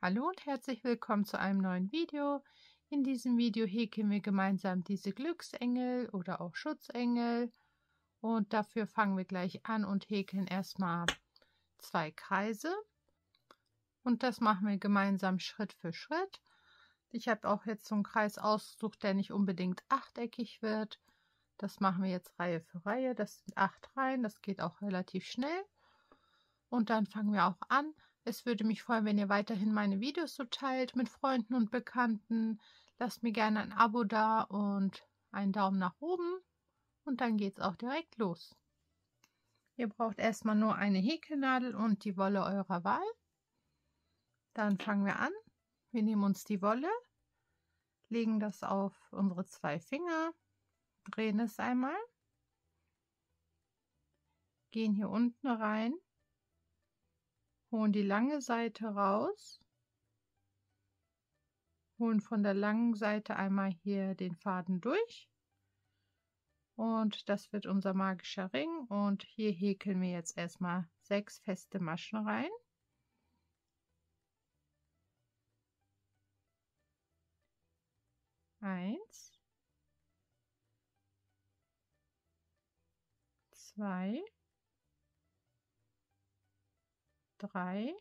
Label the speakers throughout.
Speaker 1: Hallo und herzlich willkommen zu einem neuen Video. In diesem Video häkeln wir gemeinsam diese Glücksengel oder auch Schutzengel. Und dafür fangen wir gleich an und häkeln erstmal 2 Kreise. Und das machen wir gemeinsam Schritt für Schritt. Ich habe auch jetzt so einen Kreis ausgesucht, der nicht unbedingt achteckig wird. Das machen wir jetzt Reihe für Reihe. Das sind 8 Reihen, das geht auch relativ schnell. Und dann fangen wir auch an. Es würde mich freuen, wenn ihr weiterhin meine Videos so teilt mit Freunden und Bekannten. Lasst mir gerne ein Abo da und einen Daumen nach oben. Und dann geht es auch direkt los. Ihr braucht erstmal nur eine Häkelnadel und die Wolle eurer Wahl. Dann fangen wir an. Wir nehmen uns die Wolle, legen das auf unsere 2 Finger, drehen es einmal, gehen hier unten rein, holen die lange Seite raus, holen von der langen Seite einmal hier den Faden durch und das wird unser magischer Ring und hier häkeln wir jetzt erstmal 6 feste Maschen rein. Eins, 2, 3,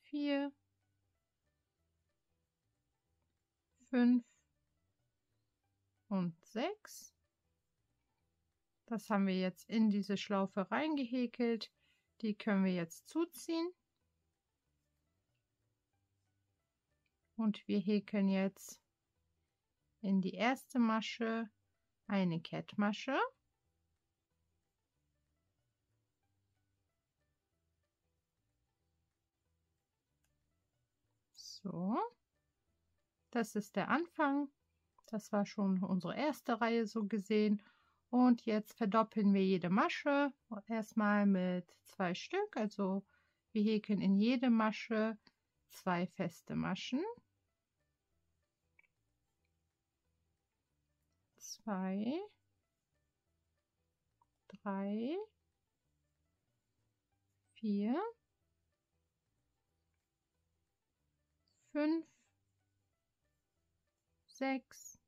Speaker 1: 4, 5 und 6. Das haben wir jetzt in diese Schlaufe reingehäkelt. Die können wir jetzt zuziehen. Und wir häkeln jetzt in die erste Masche eine Kettmasche. So, das ist der Anfang. Das war schon unsere erste Reihe so gesehen. Und jetzt verdoppeln wir jede Masche. Erstmal mit 2 Stück. Also wir häkeln in jede Masche 2 feste Maschen. 2, 3, 4, 5, 6,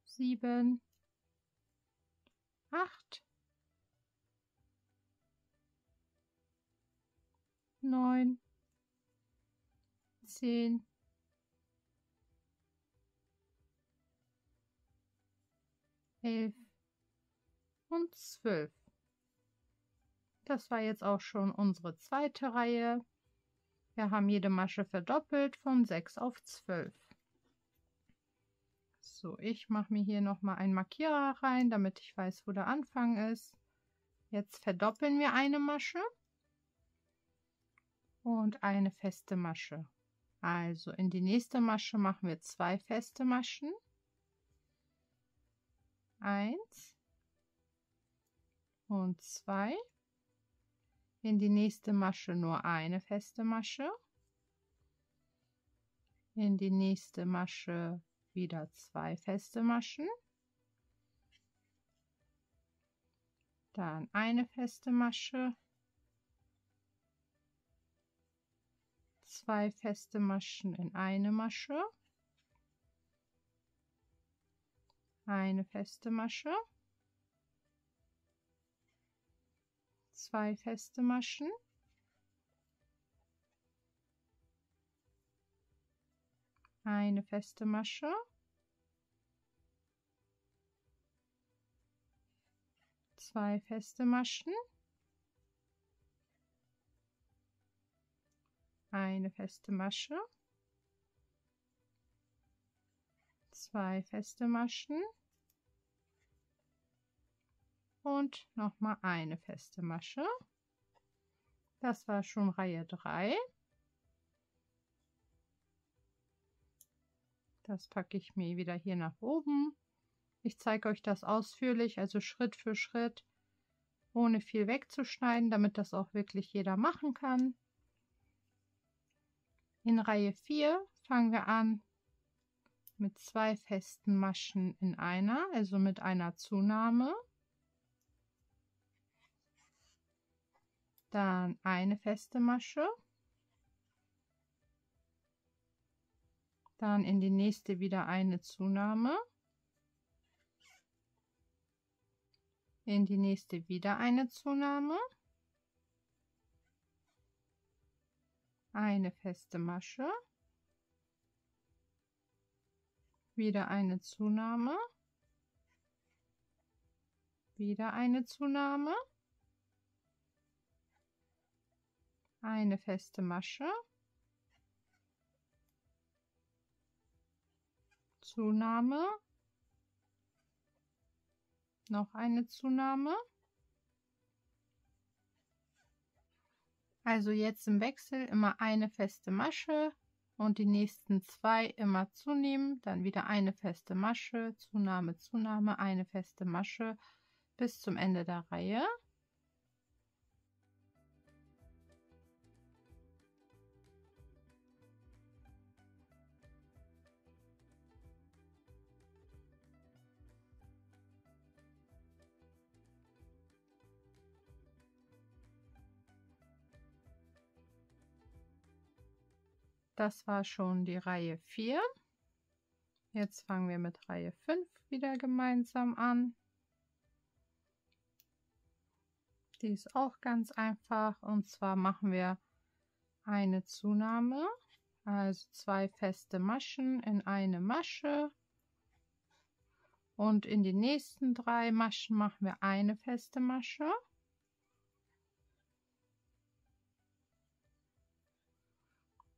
Speaker 1: 7, 8, 9, 10, 11 und 12. Das war jetzt auch schon unsere zweite Reihe. Wir haben jede Masche verdoppelt von 6 auf 12. So, ich mache mir hier nochmal einen Markierer rein, damit ich weiß, wo der Anfang ist. Jetzt verdoppeln wir eine Masche und eine feste Masche. Also in die nächste Masche machen wir 2 feste Maschen. 1 und 2. In die nächste Masche nur eine feste Masche. In die nächste Masche wieder 2 feste Maschen. Dann eine feste Masche. 2 feste Maschen in eine Masche. Eine feste Masche. 2 feste Maschen. Eine feste Masche. 2 feste Maschen. Eine feste Masche. 2 feste Maschen. Und nochmal eine feste Masche. Das war schon Reihe 3. Das packe ich mir wieder hier nach oben. Ich zeige euch das ausführlich, also Schritt für Schritt, ohne viel wegzuschneiden, damit das auch wirklich jeder machen kann. In Reihe 4 fangen wir an mit 2 festen Maschen in einer, also mit einer Zunahme. Dann eine feste Masche, dann in die nächste wieder eine Zunahme, in die nächste wieder eine Zunahme, eine feste Masche, wieder eine Zunahme, wieder eine Zunahme, eine feste Masche, Zunahme, noch eine Zunahme. Also jetzt im Wechsel immer eine feste Masche und die nächsten 2 immer zunehmen, dann wieder eine feste Masche, Zunahme, Zunahme, eine feste Masche bis zum Ende der Reihe. Das war schon die Reihe 4. Jetzt fangen wir mit Reihe 5 wieder gemeinsam an. Die ist auch ganz einfach und zwar machen wir eine Zunahme, also 2 feste Maschen in eine Masche und in die nächsten 3 Maschen machen wir eine feste Masche.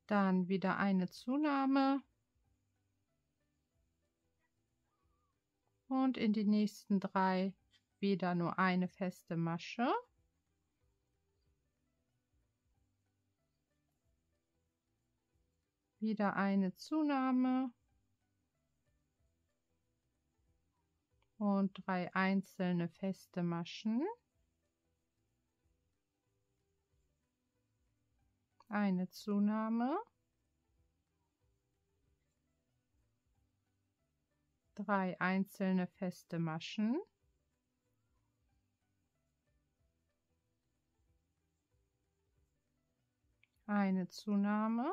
Speaker 1: Dann wieder eine Zunahme und in die nächsten 3 wieder nur eine feste Masche. Wieder eine Zunahme und 3 einzelne feste Maschen. Eine Zunahme, 3 einzelne feste Maschen, eine Zunahme,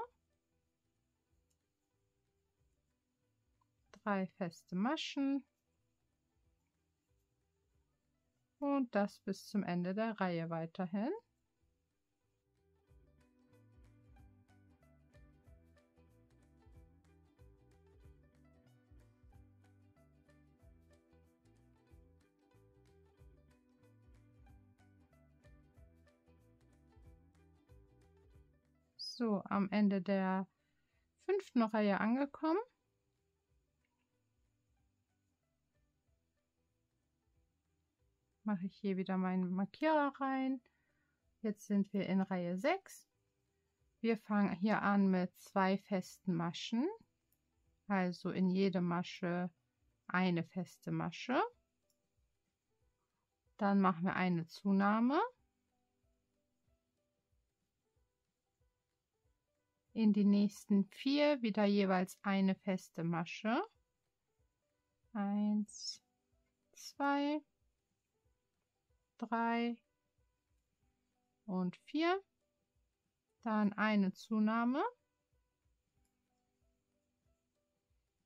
Speaker 1: 3 feste Maschen und das bis zum Ende der Reihe weiterhin. So, am Ende der 5. Reihe angekommen. Mache ich hier wieder meinen Markierer rein. Jetzt sind wir in Reihe 6. Wir fangen hier an mit 2 festen Maschen, also in jede Masche eine feste Masche. Dann machen wir eine Zunahme. In die nächsten 4 wieder jeweils eine feste Masche. 1, 2, 3 und 4. Dann eine Zunahme.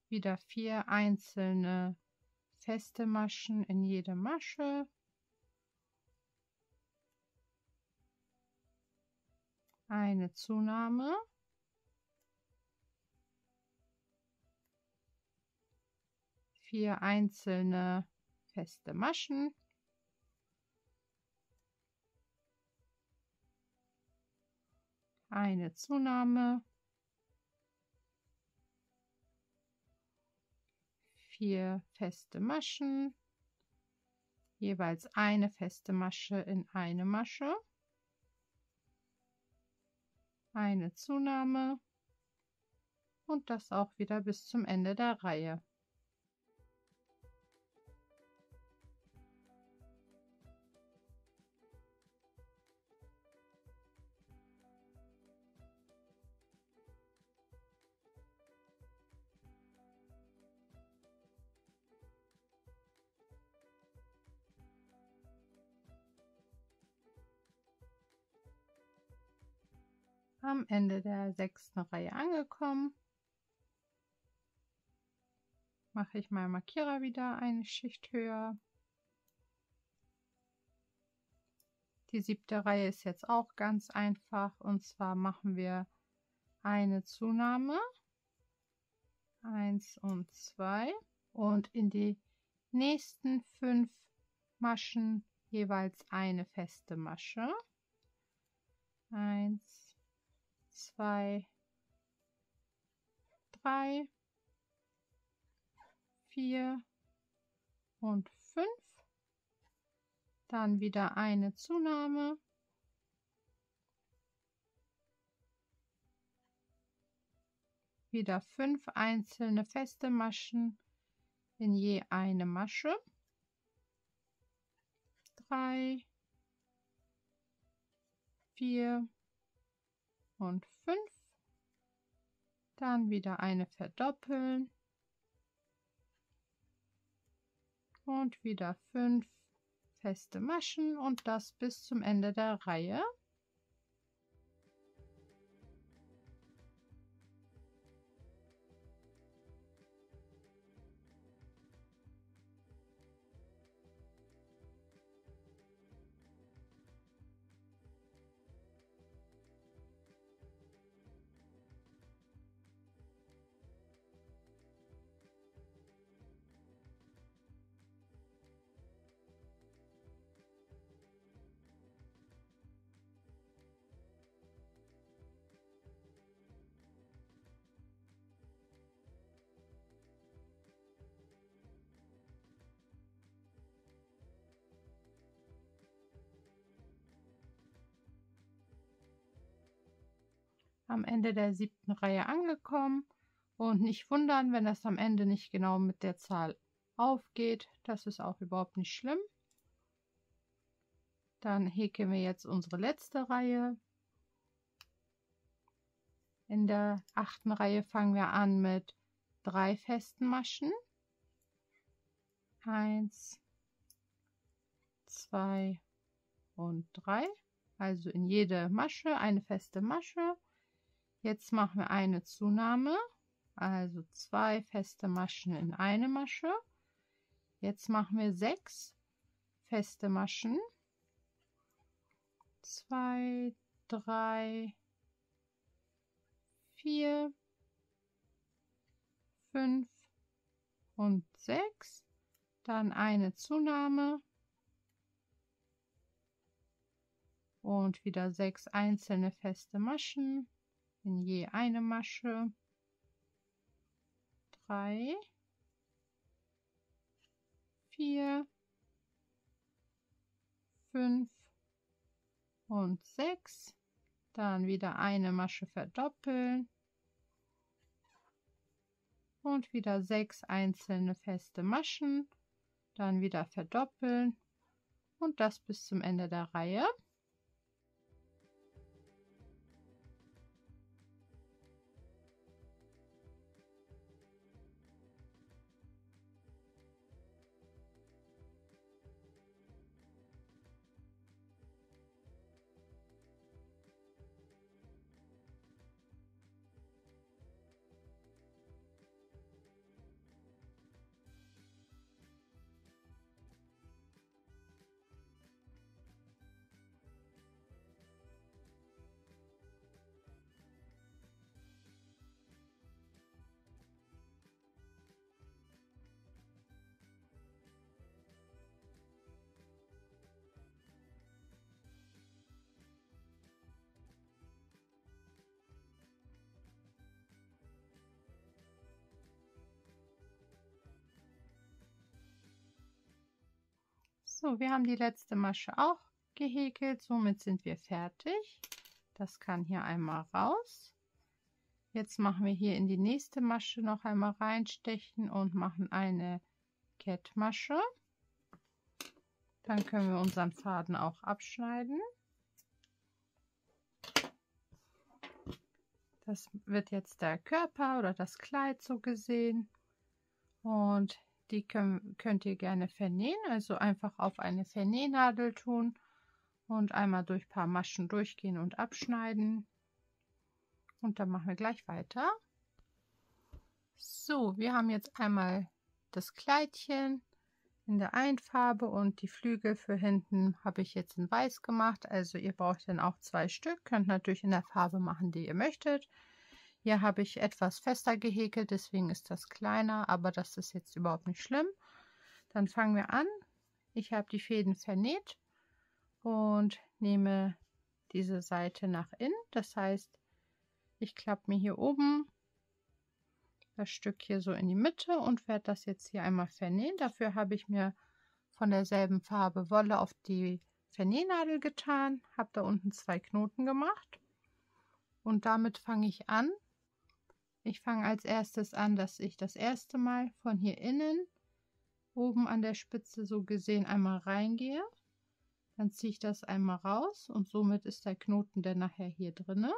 Speaker 1: Wieder 4 einzelne feste Maschen in jede Masche. Eine Zunahme. Vier einzelne feste Maschen. Eine Zunahme. 4 feste Maschen. Jeweils eine feste Masche in eine Masche. Eine Zunahme. Und das auch wieder bis zum Ende der Reihe. Am Ende der 6. Reihe angekommen, mache ich meinen Markierer wieder eine Schicht höher. Die 7. Reihe ist jetzt auch ganz einfach, und zwar machen wir eine Zunahme, 1 und 2, und in die nächsten 5 Maschen jeweils eine feste Masche. 1, 2, 3, 4 und 5. Dann wieder eine Zunahme. Wieder 5 einzelne feste Maschen in je eine Masche. 3, 4 und 5. Dann wieder eine verdoppeln. Und wieder 5 feste Maschen und das bis zum Ende der Reihe. Am Ende der 7. Reihe angekommen, und nicht wundern, wenn das am Ende nicht genau mit der Zahl aufgeht. Das ist auch überhaupt nicht schlimm. Dann häkeln wir jetzt unsere letzte Reihe. In der 8. Reihe fangen wir an mit 3 festen Maschen. 1, 2 und 3. Also in jede Masche eine feste Masche. Jetzt machen wir eine Zunahme, also 2 feste Maschen in eine Masche. Jetzt machen wir 6 feste Maschen. 2, 3, 4, 5 und 6. Dann eine Zunahme und wieder 6 einzelne feste Maschen in je eine Masche. 3, 4, 5 und 6. Dann wieder eine Masche verdoppeln und wieder 6 einzelne feste Maschen. Dann wieder verdoppeln und das bis zum Ende der Reihe. So, wir haben die letzte Masche auch gehäkelt, somit sind wir fertig. Das kann hier einmal raus. Jetzt machen wir hier in die nächste Masche noch einmal reinstechen und machen eine Kettmasche. Dann können wir unseren Faden auch abschneiden. Das wird jetzt der Körper oder das Kleid so gesehen. Und die könnt ihr gerne vernähen, also einfach auf eine Vernähnadel tun und einmal durch ein paar Maschen durchgehen und abschneiden. Und dann machen wir gleich weiter. So, wir haben jetzt einmal das Kleidchen in der einen Farbe und die Flügel für hinten habe ich jetzt in weiß gemacht. Also ihr braucht dann auch 2 Stück. Könnt natürlich in der Farbe machen, die ihr möchtet. Hier habe ich etwas fester gehäkelt, deswegen ist das kleiner, aber das ist jetzt überhaupt nicht schlimm. Dann fangen wir an. Ich habe die Fäden vernäht und nehme diese Seite nach innen. Das heißt, ich klappe mir hier oben das Stück hier so in die Mitte und werde das jetzt hier einmal vernähen. Dafür habe ich mir von derselben Farbe Wolle auf die Vernähnadel getan, habe da unten 2 Knoten gemacht und damit fange ich an. Ich fange als erstes an, dass ich das erste Mal von hier innen oben an der Spitze so gesehen einmal reingehe. Dann ziehe ich das einmal raus und somit ist der Knoten dann nachher hier drinne.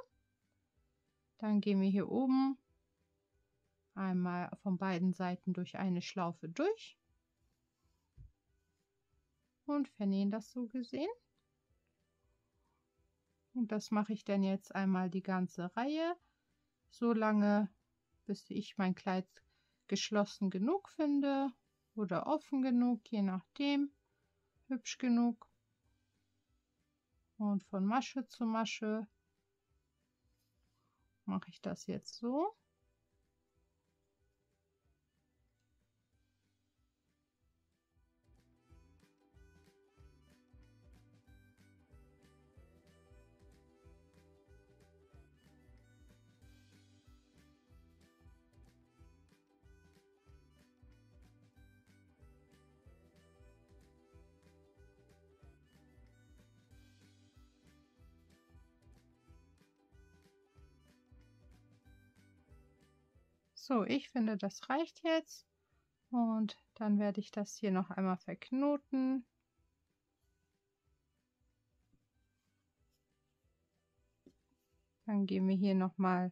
Speaker 1: Dann gehen wir hier oben einmal von beiden Seiten durch eine Schlaufe durch und vernähen das so gesehen. Und das mache ich dann jetzt einmal die ganze Reihe, so lange bis ich mein Kleid geschlossen genug finde oder offen genug, je nachdem, hübsch genug. Und von Masche zu Masche mache ich das jetzt so. So, ich finde, das reicht jetzt. Und dann werde ich das hier noch einmal verknoten. Dann gehen wir hier nochmal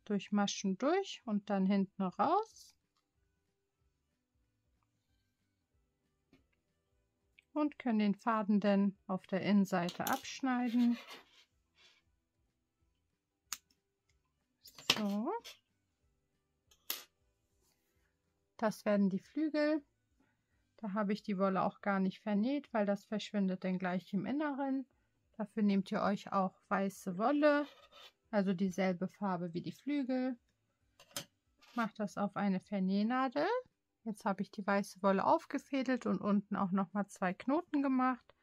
Speaker 1: durch Maschen durch und dann hinten raus. Und können den Faden dann auf der Innenseite abschneiden. So. Das werden die Flügel. Da habe ich die Wolle auch gar nicht vernäht, weil das verschwindet dann gleich im Inneren. Dafür nehmt ihr euch auch weiße Wolle, also dieselbe Farbe wie die Flügel. Macht das auf eine Vernähnadel. Jetzt habe ich die weiße Wolle aufgefädelt und unten auch nochmal 2 Knoten gemacht.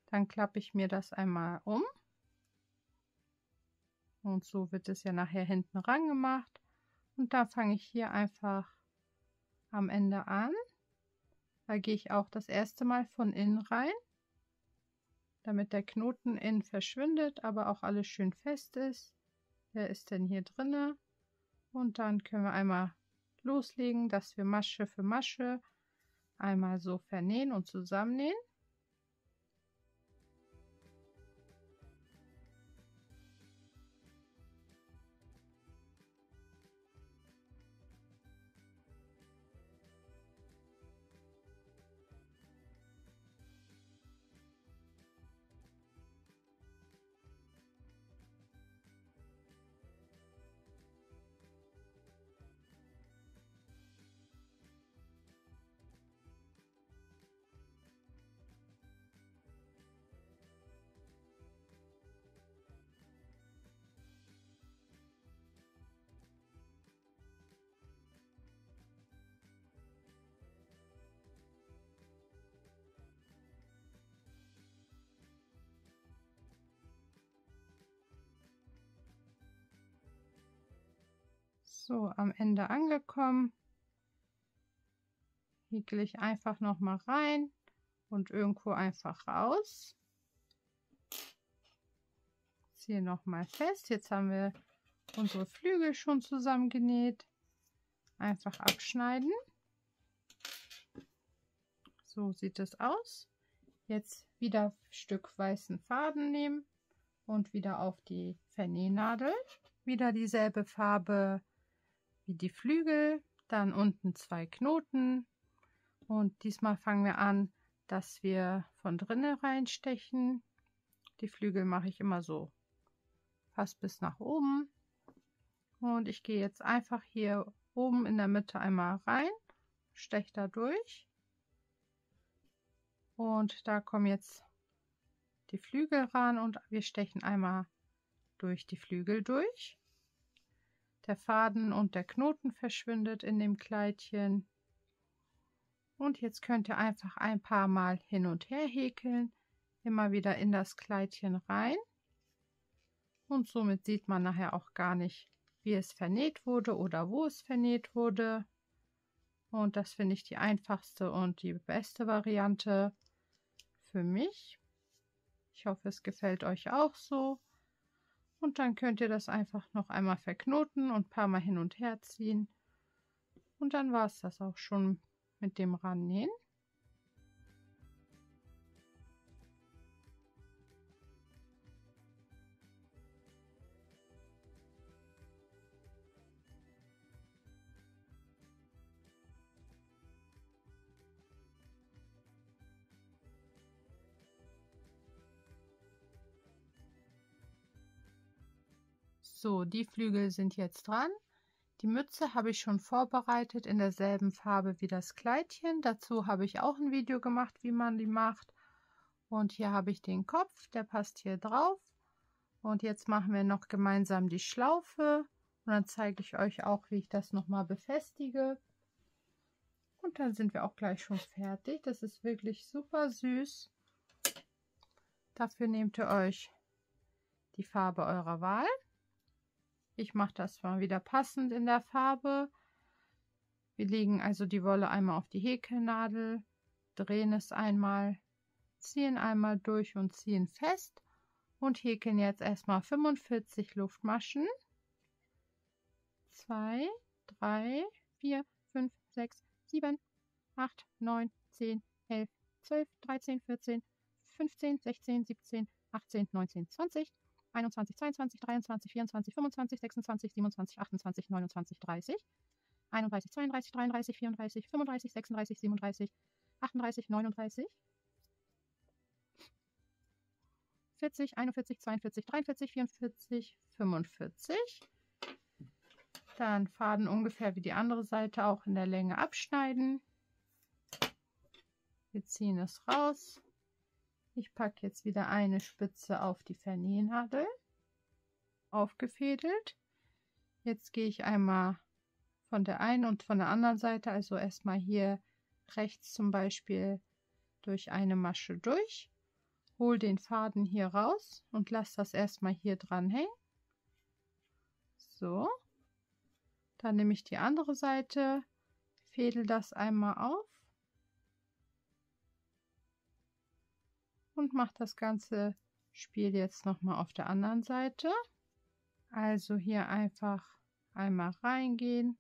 Speaker 1: Dann klappe ich mir das einmal um. Und so wird es ja nachher hinten ran gemacht. Und da fange ich hier einfach am Ende an. Da gehe ich auch das erste Mal von innen rein, damit der Knoten innen verschwindet, aber auch alles schön fest ist. Der ist dann hier drinne. Und dann können wir einmal loslegen, dass wir Masche für Masche einmal so vernähen und zusammennähen. So, am Ende angekommen, häkle ich einfach noch mal rein und irgendwo einfach raus. Ziehe noch mal fest. Jetzt haben wir unsere Flügel schon zusammengenäht. Einfach abschneiden. So sieht es aus. Jetzt wieder ein Stück weißen Faden nehmen und wieder auf die Vernähnadel. Wieder dieselbe Farbe wie die Flügel, dann unten 2 Knoten und diesmal fangen wir an, dass wir von drinnen reinstechen. Die Flügel mache ich immer so fast bis nach oben Und ich gehe jetzt einfach hier oben in der Mitte einmal rein, steche da durch. Und da kommen jetzt die Flügel ran und wir stechen einmal durch die Flügel durch. Der Faden und der Knoten verschwindet in dem Kleidchen. Und jetzt könnt ihr einfach ein paar Mal hin und her häkeln, immer wieder in das Kleidchen rein. Und somit sieht man nachher auch gar nicht, wie es vernäht wurde oder wo es vernäht wurde. Und das finde ich die einfachste und die beste Variante für mich. Ich hoffe, es gefällt euch auch so. Und dann könnt ihr das einfach noch einmal verknoten und ein paar Mal hin und her ziehen. Und dann war es das auch schon mit dem Rannähen. So, die Flügel sind jetzt dran. Die Mütze habe ich schon vorbereitet in derselben Farbe wie das Kleidchen. Dazu habe ich auch ein Video gemacht, wie man die macht. Und hier habe ich den Kopf, der passt hier drauf. Und jetzt machen wir noch gemeinsam die Schlaufe. Und dann zeige ich euch auch, wie ich das nochmal befestige. Und dann sind wir auch gleich schon fertig. Das ist wirklich super süß. Dafür nehmt ihr euch die Farbe eurer Wahl. Ich mache das mal wieder passend in der Farbe. Wir legen also die Wolle einmal auf die Häkelnadel, drehen es einmal, ziehen einmal durch und ziehen fest und häkeln jetzt erstmal 45 Luftmaschen. 2, 3, 4, 5, 6, 7, 8, 9, 10, 11, 12, 13, 14, 15, 16, 17, 18, 19, 20. 21, 22, 23, 24, 25, 26, 27, 28, 29, 30, 31, 32, 33, 34, 35, 36, 37, 38, 39, 40, 41, 42, 43, 44, 45. Dann Faden ungefähr wie die andere Seite auch in der Länge abschneiden. Wir ziehen es raus. Ich packe jetzt wieder eine Spitze auf die Vernähnadel, aufgefädelt. Jetzt gehe ich einmal von der einen und von der anderen Seite, also erstmal hier rechts zum Beispiel durch eine Masche durch, hole den Faden hier raus und lasse das erstmal hier dran hängen. So, dann nehme ich die andere Seite, fädel das einmal auf und mache das ganze Spiel jetzt nochmal auf der anderen Seite. Also hier einfach einmal reingehen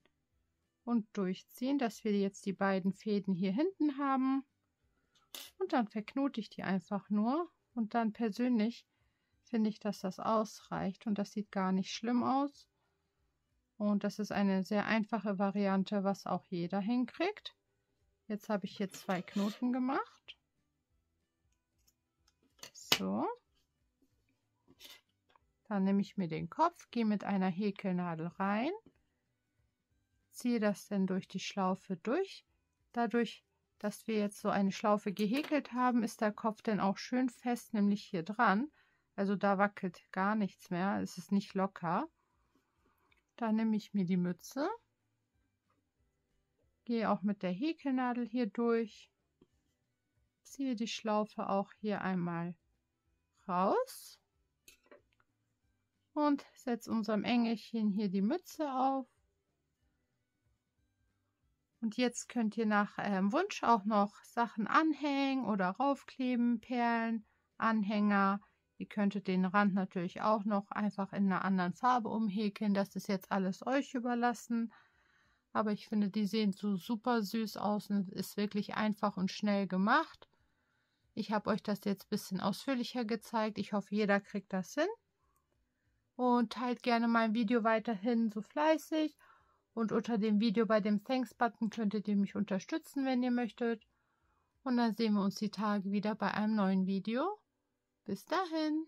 Speaker 1: und durchziehen, dass wir jetzt die beiden Fäden hier hinten haben. Und dann verknote ich die einfach nur. Und dann persönlich finde ich, dass das ausreicht und das sieht gar nicht schlimm aus. Und das ist eine sehr einfache Variante, was auch jeder hinkriegt. Jetzt habe ich hier 2 Knoten gemacht. So. Dann nehme ich mir den Kopf, gehe mit einer Häkelnadel rein, ziehe das dann durch die Schlaufe durch. Dadurch, dass wir jetzt so eine Schlaufe gehäkelt haben, ist der Kopf dann auch schön fest, nämlich hier dran. Also da wackelt gar nichts mehr, es ist nicht locker. Dann nehme ich mir die Mütze, gehe auch mit der Häkelnadel hier durch, ziehe die Schlaufe auch hier einmal raus und setze unserem Engelchen hier die Mütze auf. Und jetzt könnt ihr nach Wunsch auch noch Sachen anhängen oder raufkleben, Perlen, Anhänger. Ihr könntet den Rand natürlich auch noch einfach in einer anderen Farbe umhäkeln. Das ist jetzt alles euch überlassen. Aber ich finde, die sehen so super süß aus und ist wirklich einfach und schnell gemacht. Ich habe euch das jetzt ein bisschen ausführlicher gezeigt. Ich hoffe, jeder kriegt das hin. Und teilt gerne mein Video weiterhin so fleißig. Und unter dem Video bei dem Thanks-Button könntet ihr mich unterstützen, wenn ihr möchtet. Und dann sehen wir uns die Tage wieder bei einem neuen Video. Bis dahin.